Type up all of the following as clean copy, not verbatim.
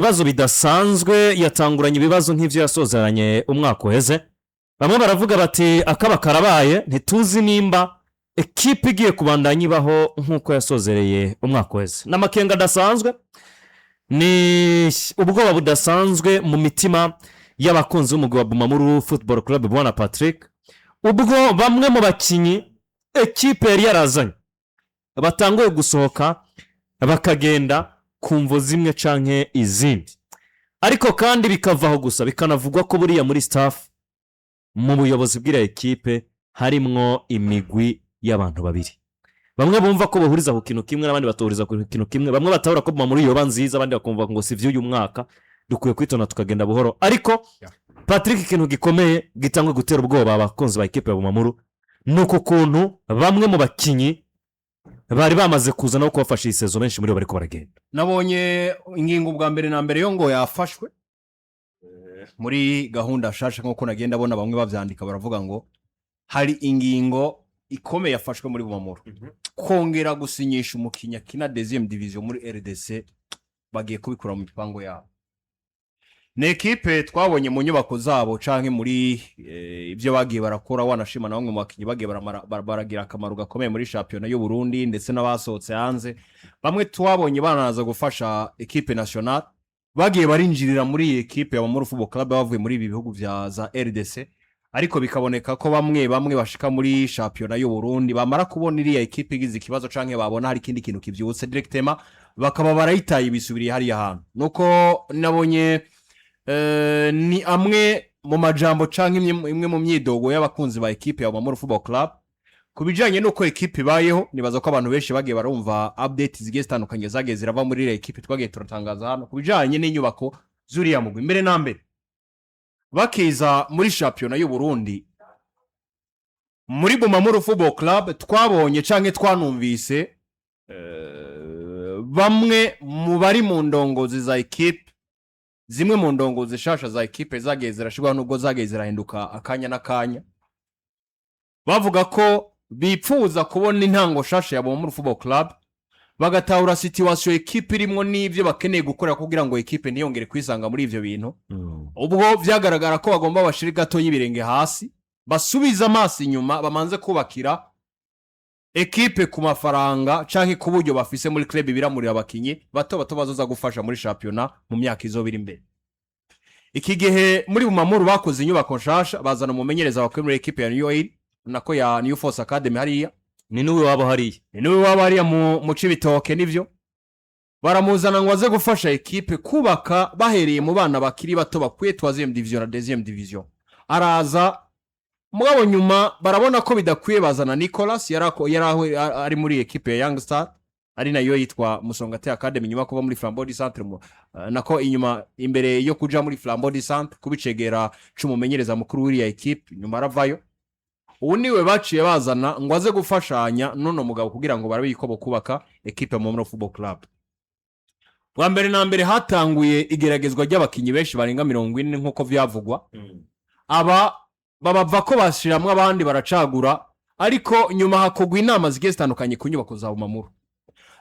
ibibazo bidasanzwe yatanguranye ibibazo nk'ivyo yasozeranye umwaka uheze. Bamwe baravuga bati akaba karabaye ntituzi nimba ekipe igiye kubandanya ibaho nk'uko yasozereye umwaka uheze. N'amakenga adasanzwe, ni ubwoba budasanzwe mu mitima y'abakunzi b'umugwi wa Bumamuru Football Club Bwana Patrick. Ubwo bamwe mu bakinyi ekipe yari yarazanye batanguye gusohoka bakagenda kumvo zimwe canke izindi, ariko kandi bikavaho gusa bikanavugwa ko buriya muri staff mu buyobozi bw'ira ekipe harimwo imigwi y'abantu babiri. Bamwe bumva ko bahuriza ku kintu kimwe n'abandi batahuriza ku kintu kimwe. Bamwe batahura ko muri yoba nziza, abandi bakumva ngo si vy'uyu mwaka dukwiye kwitona tukagenda buhoro. Ariko Patrick, ikintu gikomeye gitangwe gutera ubwoba abakunzi ba ekipe ya Bumamuru nuko kuntu bamwe mu bakinyi bari bamaze kuza no kubafasha isezo benshi muri bo bariko baragenda. Nabonye ingingo bwa mbere na mbere yo ngo yafashwe muri gahunda shasha nko nagenda abona bamwe bavyandika baravuga ngo hari ingingo ikomeye yafashwe muri Bumamuru kongera gusinyisha umukinya kina deuxième division muri RDC bagiye kubikura mu mipango yabo. Ne ekipe twabonye mu nyubako zabo canke muri ivyo bagiye barakora, wanashima na bamwe mu bakinyi bagiye baragira akamaro gakomeye muri championnat y'u Burundi ndetse n'abasohotse hanze. Bamwe twabonye banaza gufasha ekipe nationale bagiye barinjirira muri ekipe ya Bumamuru Football Club bavuye muri ibi bihugu vya za RDC, ariko bikaboneka ko bamwe bashika muri championnat y'u Burundi bamara kubona iriya ekipe igize ikibazo canke babona hari ikindi kintu kivyutse directement bakaba barayitaye ibisubiriye hari ahantu. Nuko nabonye ni amwe mu majambo canke imwe mu myidogo y'abakunzi ba ekipe ya Bumamuru Football Club kubijanye nuko ekipe bayeho. Nibaza ko abantu benshi bagiye barumva update zigiye zitandukanye zagiye zirava muri ile ekipe twagiye turatangaza hano kubijanye n'inyubako zuriya mugwi. Mbere na mbere bakiza muri championnat y'u Burundi muri Bumamuru Football Club twabonye canke twanumvise bamwe mu bari mu ndongozi za ekipe, zimwe mu ndongozi shasha za ekipe zagiye zirashirwa nubwo zagiye zirahinduka akanya n'akanya, bavuga ko bipfuza kubona intango shasha ya Bumamuru Football Club bagatahura situation ekipe irimo n'ivyo bakeneye gukora kugira ngo ekipe ntiyongere kwisanga muri ivyo bintu. Ubwo vyagaragara ko bagomba bashira gato y'ibirenge hasi basubiza amaso inyuma bamanze kubakira ekipe ku mafaranga canke ku buryo bafise muri club biramurira abakinyi bato bato bazoza gufasha muri championnat mu myaka izobira imbere. Iki gihe muri Bumamuru bakoze inyubako nshasha bazana umumenyereza wa muri ekipe ya New Oil nako ya New Force Academy hariya, ni nuwe wabo hariya mu Cibitoke. Nivyo baramuzana ngo aze gufasha ekipe kubaka bahereye mu bana bakiri bato bakwiye 3e division na 2e division. Araza mugabo nyuma barabona ko bidakwiye bazana Nicolas ari muri ekipe ya Young Star ari nayo yitwa Musongati Academy nyuma kuva muri Flambeau du Centre nako inyuma imbere yo kuja muri Flambeau du Centre kubicegera c'umumenyereza mukuru w'iriya ekipe nyuma aravayo. Ubu niwe baciye bazana ngo aze gufashanya nono mugabo kugira ngo barabe ikobo kubaka ekipe ya Bumamuru Football Club. Bwa mbere na mbere hatanguye igeragezwa ry'abakinyi benshi barenga 40 nkuko vyavugwa. Aba babava ko bashiramwe abandi baracagura, ariko nyuma hakogwa inama zigiye zitandukanye ku nyubako za Bumamuru.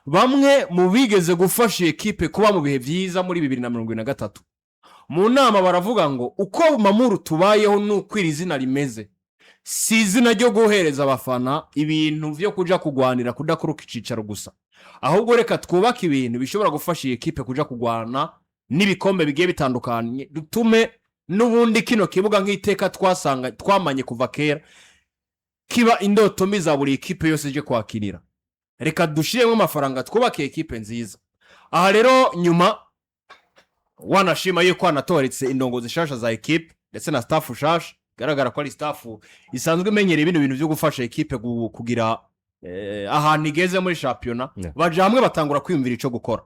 Bamwe mu bigeze gufasha ekipe kuba mu bihe vyiza muri 2023 mu nama baravuga ngo uko Bumamuru tubayeho nuko iri zina rimeze si izina ryo guhereza abafana ibintu vyo kuja kugwanira kudakuruka icicaro gusa, ahubwo reka twubaka ibintu bishobora gufasha ekipe kuja kugwana n'ibikombe bigiye bitandukanye, dutume nubundi kino kibuga nk'iteka twamanye kuva kera kiba indoto miza buri ekipe yose je kwakirira. Reka dushiremo amafaranga twubake ekipe nziza. Aha rero nyuma wanashima yuko anatoretse indongo zishasha za ekipe ndetse na staff shasha, garagara ko ari staff isanzwe imenyereye ibintu byo gufasha ekipe kugira ahantu igeze muri championnat. Baje hamwe batangura kwiyumvira ico gukora.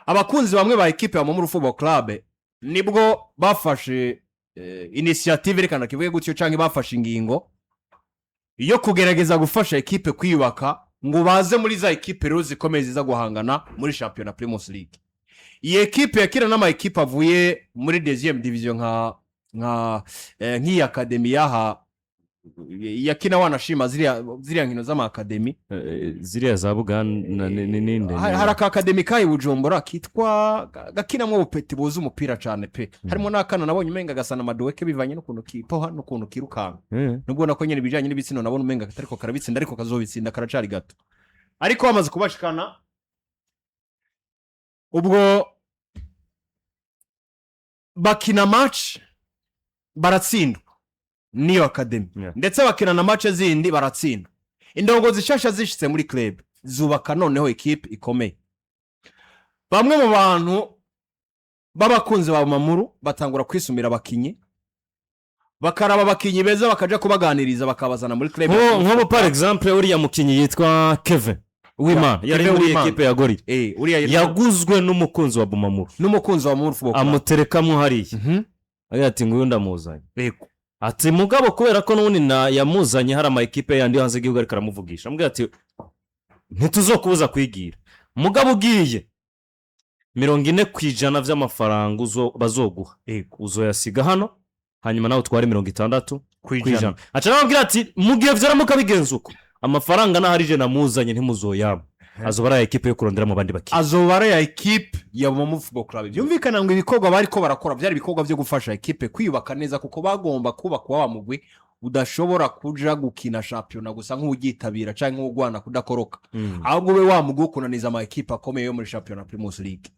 Abakunzi bamwe ba ekipe ya Bumamuru Football Club nibwo bafashe initiative rekana kivuye gutyo canke bafashe ingingo yo kugerageza gufasha ekipe kwiyubaka ngo baze muri za ekipe rero zikomeye ziza guhangana muri championnat Primus League. Iyi ekipe yakira n'ama ekipe avuye muri 2e division nk'iyi academy yaha yakina wanashima ziriya nkino z'amakademi ziriya za Buganda n'inde hari akakademi kayi Bujumbura kitwa gakinamwo ubupeti buzi umupira cyane pe harimo n'akana nabonye umenga gasana amaduweke bivanye n'ukuntu kipoha n'ukuntu kirukanka nubwo nako nyene bijanye n'ibitsino nabona umenga katariko karabitsinda ariko kazobitsinda karacari gato ariko bamaze kubashikana ubwo bakina match baratsindwa niyo academy ndetse bakina na match zindi baratsindwa indongozi zishasha zishitse muri club zubaka noneho equipe ikomeye bamwe mu bantu babakunze ba Bumamuru batangura kwisumira abakinyi bakaraba abakinyi beza bakaja kubaganiriza bakabazana muri club nko par exemple uriya mukinyi yitwa Kevin Uwimana yari muri equipe ya Gorilla uriya yaguzwe n'umukunzi wa Bumamuru Football Club amuterekamo hariya ati nguyu ndamuzanye ati mugabo kubera ko n'ubundi yamuzanye hari ama equipe yandi hanze igihugu ariko aramuvugisha ambwira ati ntituzokubuza kwigira mugabo ugiye 40% vy'amafaranga bazoguha uzoyasiga hano hanyuma nawe twari 60% aca nababwira ati mugiye vyaramuka bigenzuko amafaranga naharije namuzanye ntimuzoyaba azobara ya equipe yo kurondera mu bandi baki azobara ya equipe ya Bumamuru Football Club byumvikana ngo ibikorwa bariko barakora byari ibikorwa byo gufasha equipe kwiyubaka neza kuko bagomba kubakwa wa mugwi udashobora kuja gukina championnat gusa nk'ugitabira canke nk'ugwana kudakoroka ahubwo we wa mugwi kunaniza ama equipe akomeye yo muri championnat Primus League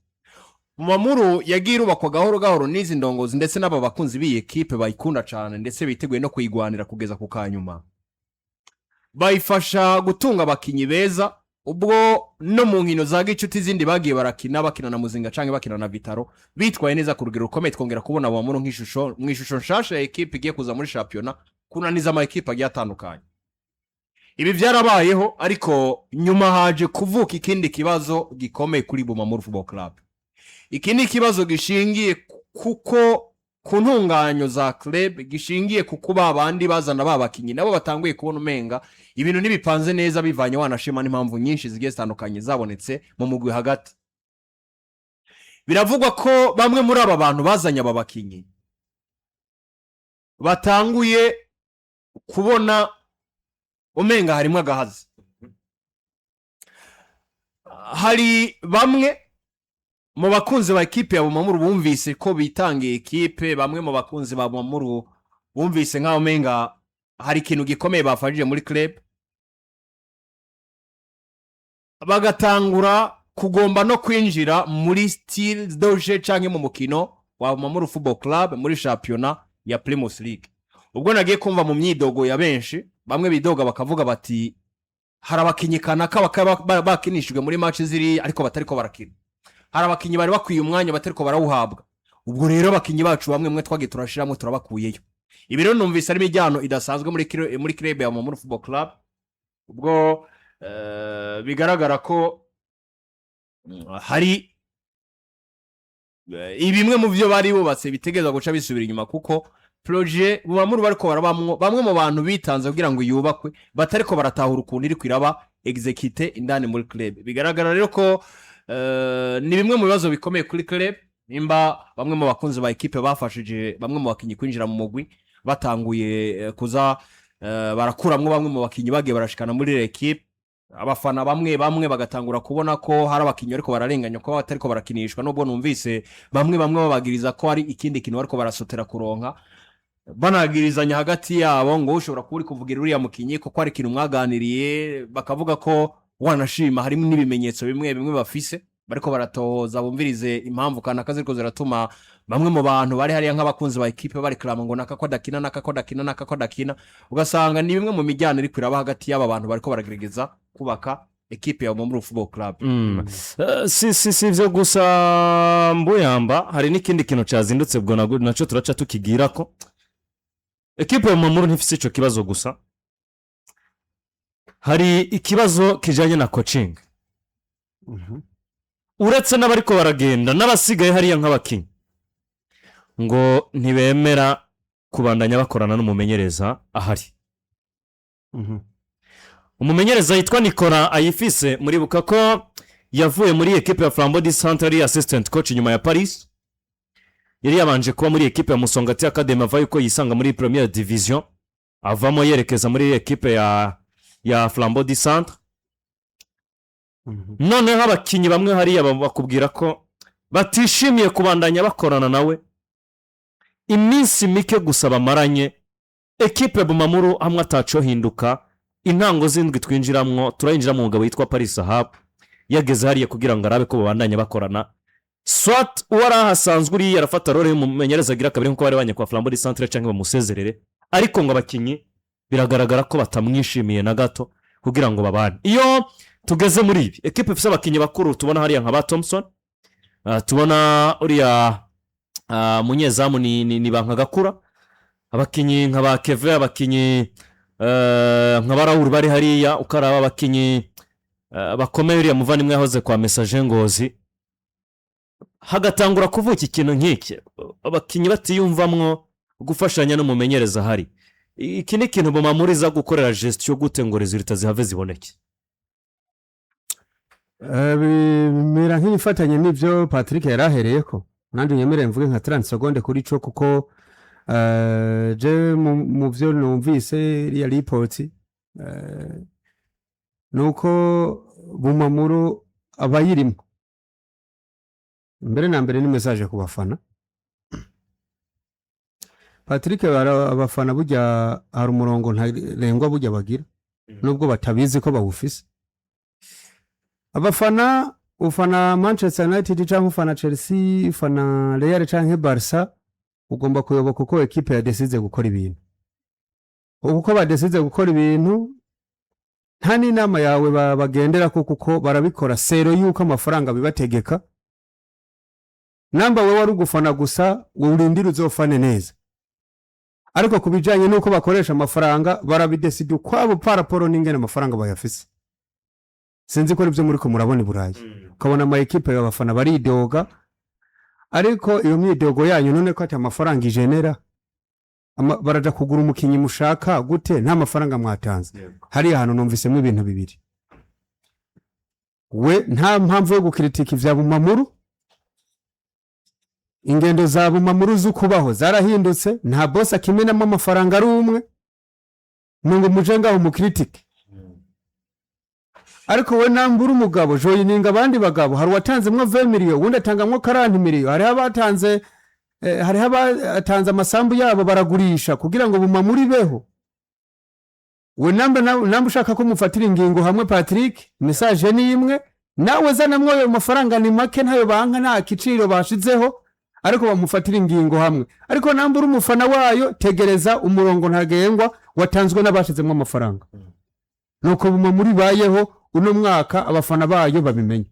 Bumamuru yagira ubakwa gahoro gahoro nizi ndongozi ndetse n'aba bakunzi bi equipe bayikunda cyane ndetse biteguye no kuyigwanira kugeza ku kanyuma bayifasha gutunga abakinyi beza ubwo no mu nkino za gicuti zindi bagiye bakina na Muzinga canke bakina na Vitaro bitwaye neza ku rugero rukomeye twongera kubona Bumamuru mwishusho nshasha ya equipe igiye kuza muri championnat kunaniza ama equipe agiye atandukanye ibi byarabayeho ariko nyuma haje kuvuka ikindi kibazo gikomeye kuri Bumamuru Football Club ikindi kibazo gishingiye kuko ku ntunganyo za club gishingiye kukuba abandi bazana babakinyi nabo batanguye kubona umenga ibintu nibipanze neza bivanye wanashima n'impamvu nyinshi zigiye zitandukanye zabonetse mu mugwi hagati biravugwa ko bamwe muri aba bantu bazanye aba bakinyi batanguye kubona umenga harimo agahazi hari bamwe mu bakunzi ba equipe ya Bumamuru bumvise ko bitangiye equipe bamwe mu bakunzi ba Bumamuru bumvise nkaho menga hari ikintu gikomeye bafashije muri club bagatangura kugomba no kwinjira muri style doje canke mu mukino wa Bumamuru Football Club muri championnat ya Primus League ubwo nagiye kumva mu myidogo ya benshi bamwe bidoga bakavuga bati hari abakinyikana bakinishijwe muri match ziri ariko batariko barakina hari abakinyi bari bakwiye umwanya batariko barawuhabwa ubwo rero abakinyi bacu bamwe mwe twagiye turashiramo turabakuyeyo ibi rero numvise ari imijyano idasanzwe muri club ya Bumamuru Football Club ubwo bigaragara ko hari ibimwe mu byo bari bubatse bitegeza guca bisubira inyuma kuko projet Bumamuru bariko barabamwo bamwe mu bantu bitanze kugira ngo yubakwe batariko baratahura ukuntu iri kwiraba execute indani muri club bigaragara rero ko ni bimwe mu bibazo bikomeye kuri club nimba bamwe mu bakunzi ba equipe bafashije bamwe mu bakinyi kwinjira mu mugwi batanguye kuza barakuramwe bamwe mu bakinyi bagiye barashikana muri equipe abafana bamwe bagatangura kubona ko hari abakinyi ariko bararenganya ko batariko barakinishwa nubwo numvise bamwe babagiriza ko ari ikindi kintu ariko barasotera kuronka banagirizanya hagati yabo ngo ushobora kuri kuvugira uriya mukinyi ko ari ikintu mwaganiriye bakavuga ko wanashima harimo n'ibimenyetso bimwe bafise bariko baratoza bumvirize impamvu kana kaziriko ziratuma bamwe mu bantu bari hariya nk'abakunzi ba equipe bari klama ngo nakakodakina ugasanga ni bimwe mu mijyana iri kwiraba hagati y'aba bantu bariko baragerageza kubaka equipe ya Bumamuru Football Club si ivyo gusa mbuyamba hari n'ikindi kintu cyazindutse bwo naco turaca tukigira ko equipe ya Bumamuru ntifise ico kibazo gusa hari ikibazo kijanye na coaching uretse n'abariko baragenda n'abasigaye hariya nk'abakinyi ngo ntibemera kubandanya bakorana n'umumenyereza ahari umumenyereza yitwa Nicolas Ayifise muri buka ko yavuye muri equipe ya Flambeau du Centre ari assistant coach nyuma ya Paris yari yabanje kuba muri equipe ya Musongati Academy avaye ko yisanga muri première division avamo yerekeza muri ekipe ya Flambeau du Centre. Noneho abakinnyi bamwe hariya bakubwira ko batishimiye kubandanya bakorana nawe iminsi mike gusa bamaranye. Ekipe Bumamuru hamwe ataco hinduka, intango zindwi twinjiramwo turayinjira mu mugabo yitwa Paris Sahab yageze hariya kugira ngo arabe ko babandanya bakorana. Swat warahasanzwe uri yarafata role y'umumenyereza agira kabiri nko bari banye kwa Flambeau du Centre canke bamusezerere, ariko ngo abakinnyi biragaragara ko batamwishimiye na gato kugira ngo babane. Iyo tugeze muri ibi ekipe ifite abakinnyi bakuru tubona hariya nka ba Thompson, tubona uriya munyezamu ni banka gakura, abakinnyi nka ba Keve, abakinnyi nka ba Raoul bari hariya, ukaraba abakinnyi bakomeye uriya muvandimwe yahoze kwa Message Ngozi, hagatangura kuvuka ikintu nk'iki abakinnyi batiyumvamwo gufashanya n'umumenyereza hari. Iki ni ikintu Bumamuru iza gukorera gestion gute ngo resultat zihave ziboneke? Bimera nk'ifatanye n'ibyo Patrick yarahereyeko, nandi nyemere mvuge nka 30 seconde kuri cyo kuko je mu byo numvise ya report nuko Bumamuru abayirimo mbere na mbere ni message ku bafana. Patrick abafana burya hari umurongo ntarengwa burya bagira nubwo batabizi ko bawufise. Abafana ufana Manchester United cyangwa ufana Chelsea, ufana Real cyangwa Barca, ugomba kuyoboka uko ekipe yadesize gukora ibintu. Uko badesize gukora ibintu nta n'inama yawe bagendera kuko barabikora sero yuko amafaranga bibategeka. Namba we wari ugufana gusa urindira uzofane neza, ariko kubijanye nuko bakoresha amafaranga barabideside kwabo paraporo n'ingene amafaranga bayafise. Sinzi ko rivyo muri ko murabona Burayi ukabona ama ekipe y'abafana baridoga, ariko iyo myidogo yanyu none ko ati amafaranga igenera baraja kugura umukinyi mushaka gute nta mafaranga mwatanze. Hari ahantu numvisemo ibintu bibiri. We nta mpamvu yo gukritika ivya Bumamuru, ingendo za Bumamuru zukubaho zarahindutse, nta boss akimenamo amafaranga ari umwe ngo mujenga umukritike. Ariko we nambura umugabo joyininga abandi bagabo, hari watanzemwo 20 million wundi atangamwo 40 million, hari abatanze amasambu yabo baragurisha kugira ngo Bumamuru ibeho. We namba ushaka ko mufatira ingingo hamwe Patrick, message ni imwe, nawe zanamwo ayo mafaranga ni make ntayo banka nta kiciro bashizeho, ariko bamufatira ingingo hamwe. Ariko nambura umufana wayo tegereza umurongo ntagengwa watanzwe n'abashizemwo amafaranga. Nuko Bumamuru bayeho uno mwaka abafana bayo babimenye.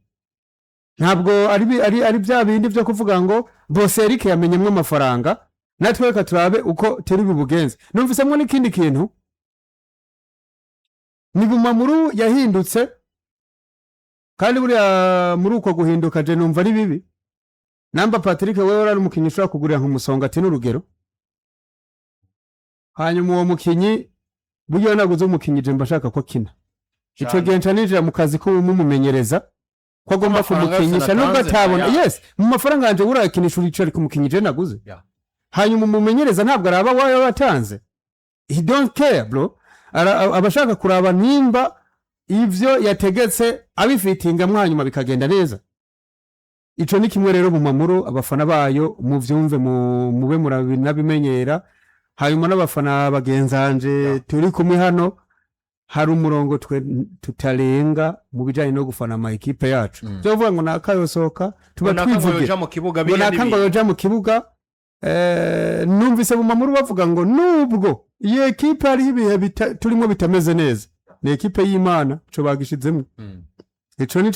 Ntabwo ari bya bindi byo kuvuga ngo bose Eric yamenyemwe amafaranga natwe reka turabe uko teri bibugenze. Numvisemwe n'ikindi kintu, ni Bumamuru yahindutse kandi buriya muri uko guhinduka je numva ari bibi. Namba Patrick wewe ari umukinyi ushaka kugurira nk'umusonga ati n'urugero, hanyuma uwo mukinyi buryo naguze umukinyi je mbashaka ko kina ico genca ninjira mu kazi ko umumenyereza ko agomba kumukinyisha nubwo atabona. Yes, mu mafaranga yanje urakinisha uri kumukinyi je naguze. Hanyuma umumenyereza ntabwo araba wayo watanze, he don't care bro. Abashaka kuraba nimba ivyo yategetse abifitinga hanyuma bikagenda neza. Ico ni kimwe rero Bumamuru abafana bayo mu vyumve mube murabimenyera. Hanyuma n'abafana bagenzanje turi kumwe hano, hari umurongo twe tutarenga mu bijanye no gufana ama ekipe yacu. Byo vuga ngo nakayosoka tuba twivuge ngo nakango yoja mu kibuga. Numvise Bumamuru bavuga ngo nubwo iyi ekipe ari ibihe turimo bitameze neza, ni ekipe y'Imana cyo bagishizemo. Ico ni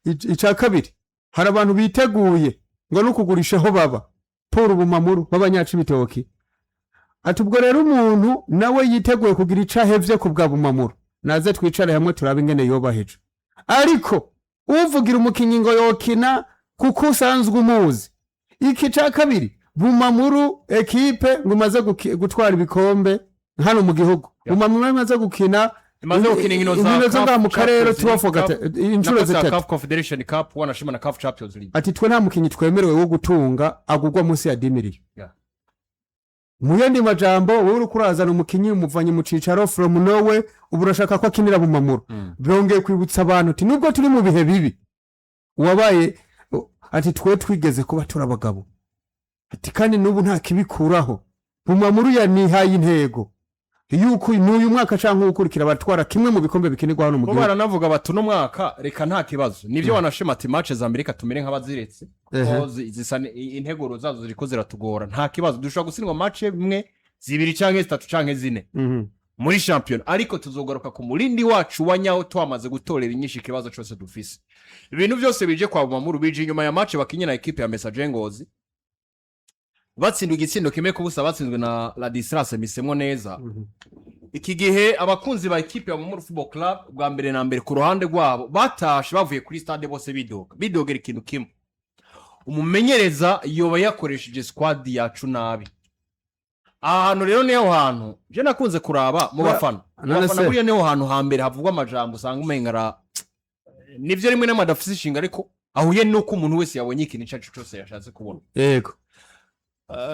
ica kabiri, hari abantu biteguye ngo nukugurishaho baba Paul Bumamuru babanyacu bitoki. Atubwo rero umuntu nawe yiteguye kugira icahevye ku bwa Bumamuru, naze twicare hamwe turabe ingene yobaheje. Ariko uvugira umukinyi ngo yokina kuko usanzwe umuzi. Iki ca kabiri, Bumamuru ekipe ngo maze gutwara ibikombe hano mu gihugu. Bumamuru maze gukina inkino zo mu karere tubafogata inshuro zitatu, CAF Confederation Cup, wanashima na CAF Champions League. Ati twe nta mukinyi twemerewe wo gutunga agugwa munsi ya 10 million. mu yandi majambo wowe uri kurazana umukinyi umuvanye mu cicaro from nowhere ubu urashaka ko akinira Bumamuru byongeye kwibutsa abantu ati nubwo turi mu bihe bibi wabaye ati twe twigeze kuba turabagabo ati kandi nubu nta kibikuraho Bumamuru yanihaye intego yuko n'uyu mwaka canke ukurikira batwara kimwe mu bikombe bikinirwa hano mu gihugu baranavuga bati no mwaka reka nta kibazo nivyo wanashima ati match za Amerika tumere nk'abaziretse zisa integuro zazo ziriko ziratugora nta kibazo dushobora gutsindwa match imwe zibiri canke zitatu canke zine muri champion ariko tuzogaruka ku murindi wacu wanyaho twamaze gutorera inyinshi kibazo cyose dufise ibintu byose bije kwa Bumamuru bije inyuma ya match bakinye na equipe ya Messager Ngozi batsindwa igitsindo kimwe kubusa batsinzwe na La Distrase misemwo neza iki gihe abakunzi ba equipe ya Bumamuru Football Club bwa mbere na mbere ku ruhande rwabo batashe bavuye kuri stade bose bidogera ikintu kimwe umumenyereza yoba yakoresheje squad yacu nabi ahantu rero niho hantu je nakunze kuraba mu bafana buriya niho hantu hambere havugwa amajambo usanga umengara nivyo rimwe n'amadafisi ishinga ariko ahuye nuko umuntu wese yabonye ikintu cyacu cyose yashatse kubona yego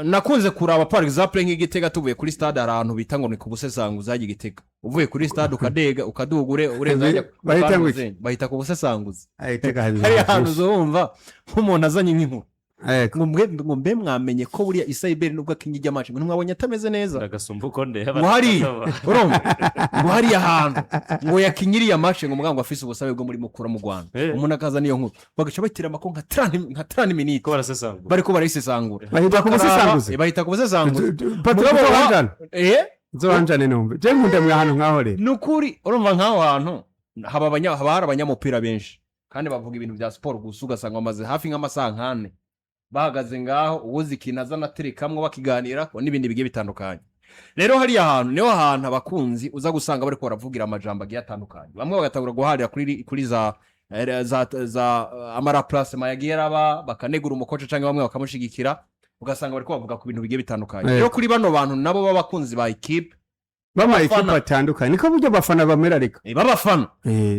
nakunze kuraba par exemple nk'Igitega tuvuye kuri stade arantu bita ngo ni ku busesanguzi zaje Igitega uvuye kuri stade ukadega ukadugure urenza bahita ku busesanguzi hari ahantu uzumva nk'umuntu azanye nk'inkuru ngo mbe mwamenye ko buriya Isaiberi nubwo akinyijya match ngo mwabonye atameze neza agasumba uko ndeba ngo hari ahantu ngo yakinyiriye match ngo mugango afise ubusabe bwo muri mukura mu Rwanda umuntu akaza niyo nkuru bagaca batira amako nka 30 minutes ko barasesangura bariko barayisesangura bahita ku busesangura zoranjane numve je nkunda mwe ahantu nkaho rero nukuri urumva nkaho hantu haba abanyamupira benshi kandi bavuga ibintu bya sport gusa ugasanga bamaze hafi nk'amasaha nkane bahagaze ngaho uwuzi kinaza naterekamwe bakiganira n'ibindi bigiye bitandukanye rero hari ahantu niho ahantu abakunzi uza gusanga bari ko baravugira amajambo agiye atandukanye bamwe bagatangura guharira kuri za amara place mayagiye raba bakanegura umukoce canke bamwe bakamushigikira ugasanga bari ko bavuga ku bintu bigiye bitandukanye rero kuri bano bantu nabo b'abakunzi ba equipe bama equipe atandukanye niko buryo bafana bamera reka babafana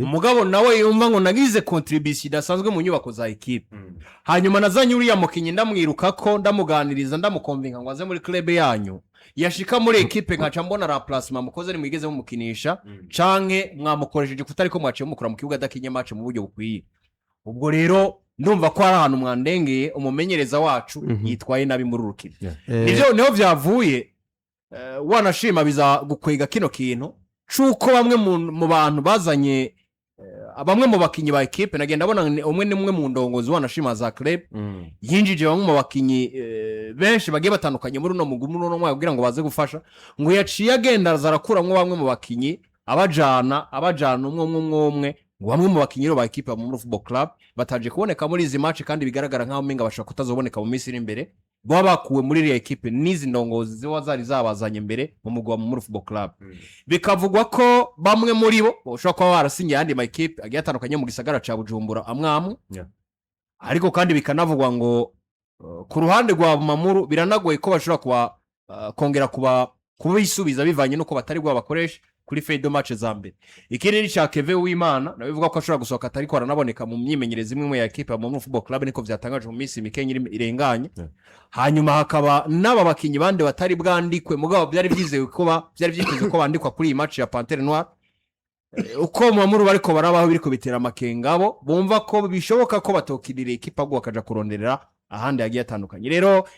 umugabo nawe yumva ngo nagize contribution idasanzwe mu nyubako za equipe hanyuma nazanye uriya mukinyi ndamwiruka ko ndamuganiriza ndamukonvinga ngo aze muri club yanyu yashika muri equipe nkaca mbona remplacement mukoze ari mwigeze mumukinisha canke mwamukoresheje kutariko mwaciye mukura mu kibuga dakinye match mu buryo bukwiye ubwo rero ndumva ko ari ahantu mwandengeye umumenyereza wacu yitwaye nabi muri urukino nivyo niho vyavuye wanashima biza gukwega kino kintu cuko bamwe mu bantu bazanye bamwe mu bakinyi ba equipe nagenda bona umwe nimwe mu ndongozi wanashima za club yinjije bamwe mu bakinyi benshi bagiye batandukanye muri no mugumu no mwabwira ngo baze gufasha ngo yaciye agenda zarakuramwe bamwe mu bakinyi abajana umwe ngo bamwe mu bakinyi ba equipe ya Bumamuru Football Club bataje kuboneka muri izi match kandi bigaragara nkaho menga bashaka kutazoboneka mu minsi iri imbere baba bakuwe muri iriya equipe n'izi ndongozi ziba zari zabazanye imbere mu mugwa Bumamuru Football Club bikavugwa ko bamwe muri bo bashobora kuba barasinye yandi ma equipe agiye atandukanye mu gisagara ca Bujumbura amwamwe ariko kandi bikanavugwa ngo ku ruhande rwa Bumamuru biranagoye ko bashobora kuba kongera kuba bisubiza bivanye nuko batari gwa bakoresha kuri feido match za mbere ikindi ni cha Keve Uwimana nawe bivuga ko ashobora gusohoka atari ko aranaboneka mu myimenyereze imwe ya equipe ya Bumamuru Football Club niko vyatangaje mu minsi mikenyi irenganye hanyuma hakaba naba bakinyi bande batari bwandikwe mugabo byari byizewe ko byari byiteze ko bandikwa kuri iyi match ya Panthère Noire uko Bumamuru bariko barabaho biriko bitera makengabo bumva ko bishoboka ko batokirira equipe agwa kaja kuronderera ahandi yagiye atandukanye rero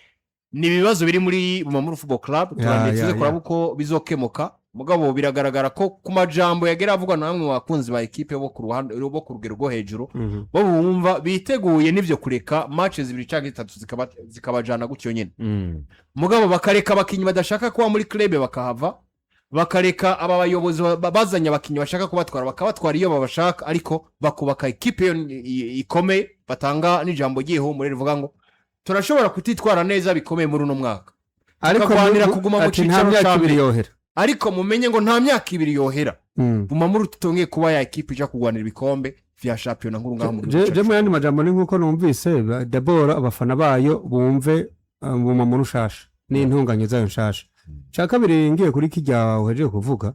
ni ibibazo biri muri Bumamuru Football Club turanditse kuraba uko bizokemuka mugabo biragaragara ko ku majambo yagera avugwa namwe mu bakunzi ba equipe bo ku ruhande bo ku rugero rwo hejuru bo bumva biteguye nivyo kureka matches 2 canke 3 zikabajana gutyo nyene mugabo bakareka abakinyi badashaka kuba muri club bakahava bakareka aba bayobozi bazanya abakinyi bashaka kubatwara bakabatwara iyo babashaka ariko bakubaka equipe ikomeye batanga n'ijambo ryihumure rivuga ngo turashobora kutitwara neza bikomeye muri uno mwaka ariko kwanira kuguma mu cicaro cy'abiri ariko mumenye ngo nta myaka 2 yohera Bumamuru tutongeye kuba ya equipe ija kugwanira ibikombe vya championnat nkuru ngaho muri je mu yandi majambo ni nkuko numvise d'abord abafana bayo bumve Bumamuru shasha n'intunganyo zayo shasha cha kabiri ngiye kuri kijya uheje kuvuga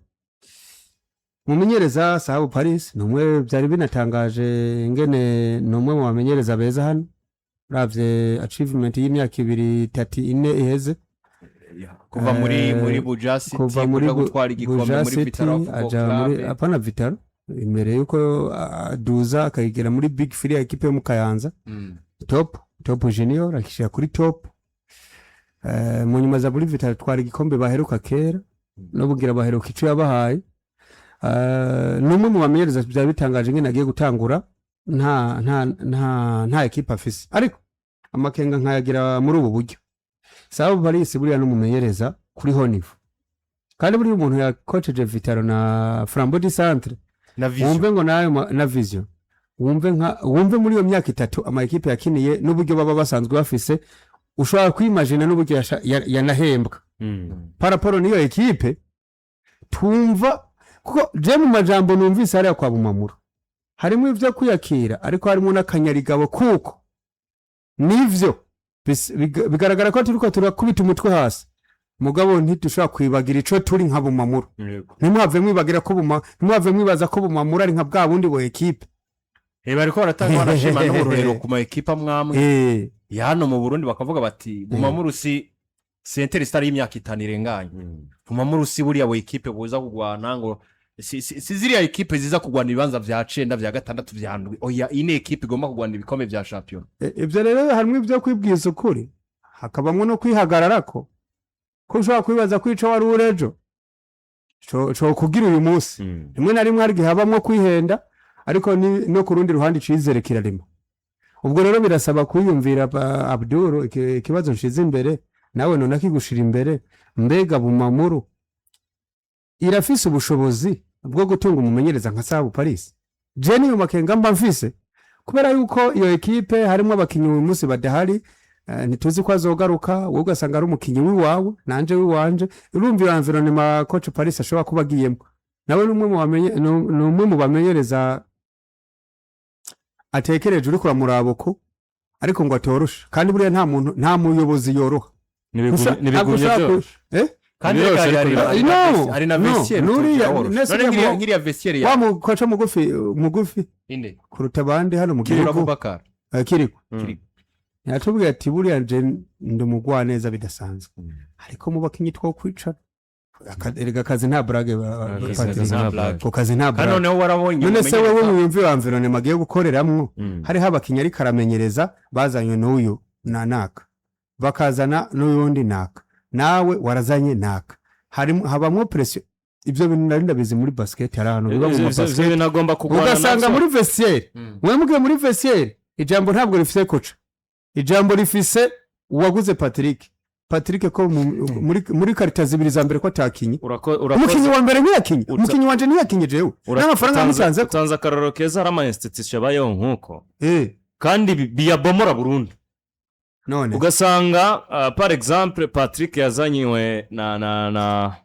mumenyereza Sahabu Paris numwe byari binatangaje ngene numwe mu bamenyereza beza hano ravye achievement y'imyaka 2 3 4 iheze kuva muri Buja City kuva muri gutwara igikombe muri Vitaro aja muri apana Vitaro imbere yuko aduza akagera muri Big Free equipe yo mu Kayanza top junior akishira kuri top mu nyuma za muri Vitaro twara igikombe baheruka kera no bugira baheruka ico yabahaye numwe mu bamenyereza bya bitangaje ngene agiye gutangura nta equipe afise ariko amakenga nkayagira muri ubu buryo sababu Paris buriya n'umumenyereza kuri honivo kandi buri umuntu yakoceje Vitaro na Flambeau du Centre wumve ngo nayo na Vision wumve muri iyo myaka 3 ama equipe yakiniye n'uburyo baba basanzwe bafise ushobora kwimagine n'uburyo yanahembwa paraporo niyo equipe tumva kuko je mu majambo numvise ari kwa Bumamuro harimo ivyo kuyakira ariko harimo n'akanyarigabo kuko nivyo bigaragara ko turiko turakubita umutwe hasi mugabo ntitushobora kwibagira ico turi nka Bumamuro ntimwave mwibagira ko ntimwave mwibaza ko Bumamuro ari nka bwa bundi bo equipe bariko baratanga barashima n'uruhero ku ma equipe amwamwe hano mu Burundi bakavuga bati Bumamuro si Interstar y'imyaka 5 irenganye Bumamuro si buriya bo equipe boza kugwana ngo si ziriya equipe ziza kugwana ibibanza vya 9 vya 6 vya 7 oya ine equipe igomba kugwana ibikombe vya champion ivyo rero harimo ivyo kwibwiza ukuri hakabamwe no kwihagararako ko ushobora kwibaza kwica wari urejo cyo kugira uyu munsi rimwe na rimwe hari habamwe kwihenda ariko no ku rundi ruhande icizere kirarimo ubwo rero birasaba kuyumvira Abdul ikibazo nshize imbere nawe none akigushira imbere mbega Bumamuro irafise ubushobozi bwo gutunga umumenyereza nka Sabu Paris je ni makenga mba mfise kubera yuko iyo equipe harimo abakinyi uyu munsi badahari nituzi ko azogaruka wowe ugasanga ari umukinyi wiwawe nanje wiwanje urumvira environnement coach Paris ashobora kuba agiyemo nawe numwe mu bamenyereza atekereje uri kuramuraboko ariko ngo atorusha kandi buriya nta muyobozi yoroha nibigumye byo kandi ari na vestiaire ngiriya vestiaire wa mukoca mugufi inde kuruta bandi hano mu gihugu kiriko yatubwiye ati buriya je ndumugwa neza bidasanzwe ariko mu bakinyi two kwicara erega kazi nta brage ko kazi nta brage none warabonye none se wewe mwumvi wamvirone magiye gukoreramwo hari habakinyi ari karamenyereza bazanywe n'uyu nanaka bakazana n'uyundi naka nawe warazanye naka habamwo pressure ibyo bintu nari ndabizi muri basket hari ahantu biba mu basket nagomba kugwana ugasanga muri vestiaire mwemwe muri vestiaire ijambo ntabwo rifise coach ijambo rifise uwaguze Patrick ko muri karita zibiri za mbere ko atakinyi umukinyi wa mbere ntiyakinyi umukinyi wanje ntiyakinyi jewe n'amafaranga musanze utanza karoro keza arama institution bayo nkuko kandi biyabomora Burundi none ugasanga par exemple Patrick yazanywe na